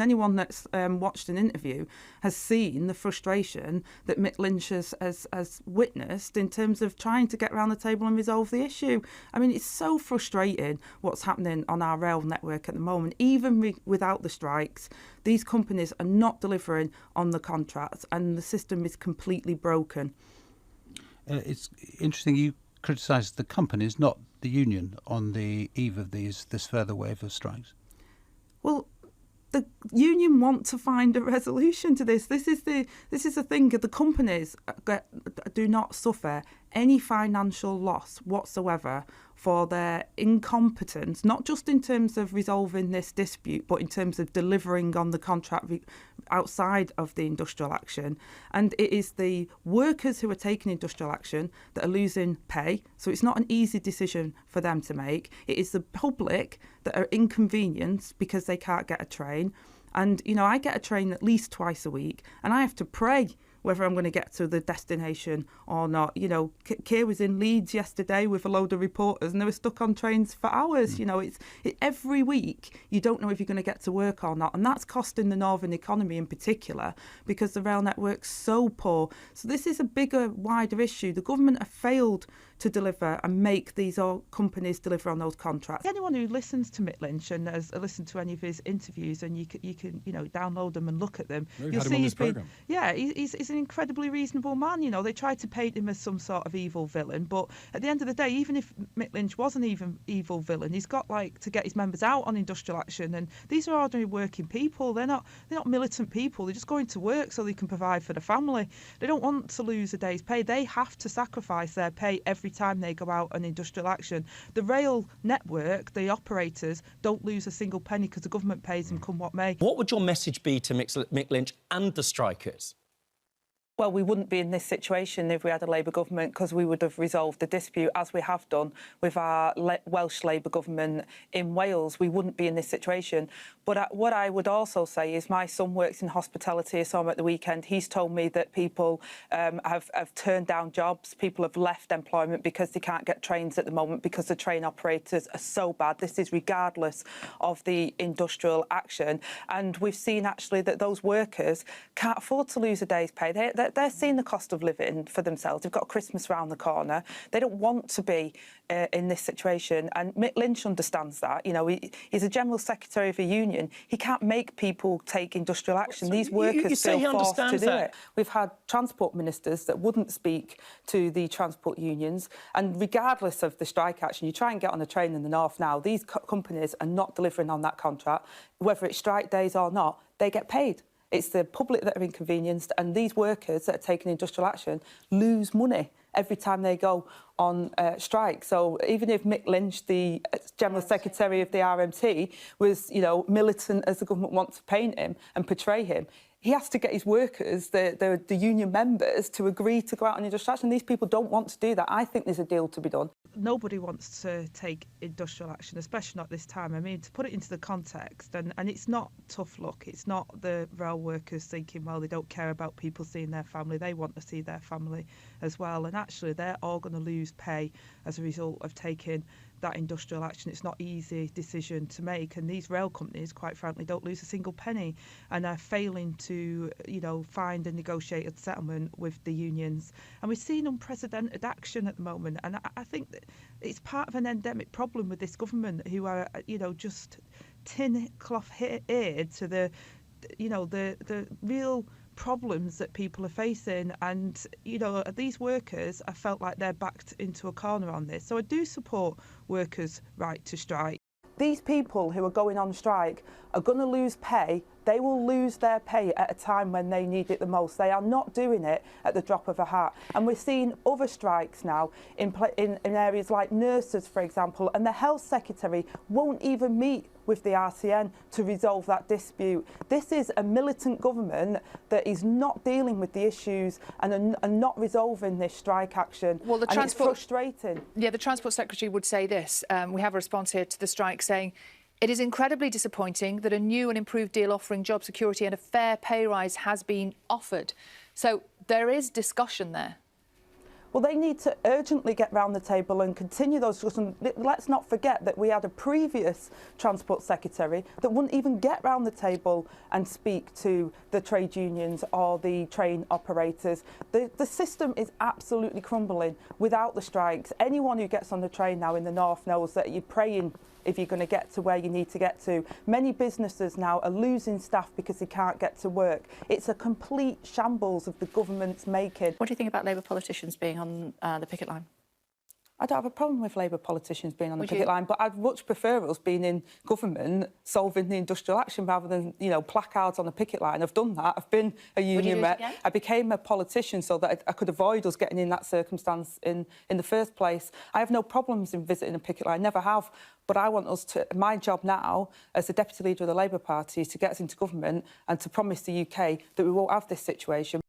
Anyone that's watched an interview has seen the frustration that Mick Lynch has witnessed in terms of trying to get around the table and resolve the issue. I mean, it's so frustrating what's happening on our rail network at the moment. Even without the strikes, these companies are not delivering on the contracts and the system is completely broken. It's interesting you criticise the companies, not the union, on the eve of this further wave of strikes. Well, the union want to find a resolution to this. This is the thing. The companies do not suffer any financial loss whatsoever for their incompetence, not just in terms of resolving this dispute, but in terms of delivering on the contract outside of the industrial action. And it is the workers who are taking industrial action that are losing pay. So it's not an easy decision for them to make. It is the public that are inconvenienced because they can't get a train. And, you know, I get a train at least twice a week and I have to pray whether I'm going to get to the destination or not. You know, Keir was in Leeds yesterday with a load of reporters and they were stuck on trains for hours. You know, every week you don't know if you're going to get to work or not. And that's costing the northern economy in particular because the rail network's so poor. So this is a bigger, wider issue. The government have failed to deliver and make these companies deliver on those contracts. Anyone who listens to Mick Lynch and has listened to any of his interviews, and you can download them and look at them, you'll see he's an incredibly reasonable man. You know, they tried to paint him as some sort of evil villain, but at the end of the day, even if Mick Lynch was an evil villain, he's got to get his members out on industrial action. And these are ordinary working people. They're not militant people. They're just going to work so they can provide for the family. They don't want to lose a day's pay. They have to sacrifice their pay every time they go out on industrial action. The rail network, the operators, don't lose a single penny because the government pays them come what may. What would your message be to Mick Lynch and the strikers? Well, we wouldn't be in this situation if we had a Labour government because we would have resolved the dispute as we have done with our Welsh Labour government in Wales. We wouldn't be in this situation. But what I would also say is my son works in hospitality. I saw him at the weekend. He's told me that people have turned down jobs. People have left employment because they can't get trains at the moment because the train operators are so bad. This is regardless of the industrial action. And we've seen actually that those workers can't afford to lose a day's pay. They're seeing the cost of living for themselves. They've got Christmas round the corner. They don't want to be in this situation. And Mick Lynch understands that. You know, he's a general secretary of a union. He can't make people take industrial action. So these workers feel forced to do it. We've had transport ministers that wouldn't speak to the transport unions. And regardless of the strike action, you try and get on a train in the north now, these companies are not delivering on that contract. Whether it's strike days or not, they get paid. It's the public that are inconvenienced, and these workers that are taking industrial action lose money every time they go on strike. So even if Mick Lynch, the General Secretary of the RMT, was, you know, militant as the government wants to paint him and portray him, he has to get his workers, the union members, to agree to go out on industrial action. These people don't want to do that. I think there's a deal to be done. Nobody wants to take industrial action, especially not this time. I mean, to put it into the context, and it's not tough luck. It's not the rail workers thinking, well, they don't care about people seeing their family. They want to see their family as well. And actually, they're all going to lose pay as a result of taking that industrial action. It's not an easy decision to make, and these rail companies, quite frankly, don't lose a single penny and are failing to, you know, find a negotiated settlement with the unions. And we've seen unprecedented action at the moment, and I think that it's part of an endemic problem with this government, who are, you know, just tin cloth eared to the real problems that people are facing. And, you know, these workers, I felt like they're backed into a corner on this. So I do support workers' right to strike. These people who are going on strike are going to lose pay. They will lose their pay at a time when they need it the most. They are not doing it at the drop of a hat. And we're seeing other strikes now in areas like nurses, for example, and the health secretary won't even meet with the RCN to resolve that dispute. This is a militant government that is not dealing with the issues and not resolving this strike action. Well, it's frustrating. Yeah, the Transport Secretary would say this. We have a response here to the strike saying, "It is incredibly disappointing that a new and improved deal offering job security and a fair pay rise has been offered." So there is discussion there. Well, they need to urgently get round the table and continue those discussions. Let's not forget that we had a previous Transport Secretary that wouldn't even get round the table and speak to the trade unions or the train operators. The system is absolutely crumbling without the strikes. Anyone who gets on the train now in the north knows that you're praying if you're going to get to where you need to get to. Many businesses now are losing staff because they can't get to work. It's a complete shambles of the government's making. What do you think about Labour politicians being on the picket line? I don't have a problem with Labour politicians being on the picket line, but I'd much prefer us being in government solving the industrial action rather than, you know, placards on the picket line. I've done that. I've been a union rep. I became a politician so that I could avoid us getting in that circumstance in the first place. I have no problems in visiting a picket line, never have. But I want us to, my job now as the Deputy Leader of the Labour Party is to get us into government and to promise the UK that we won't have this situation.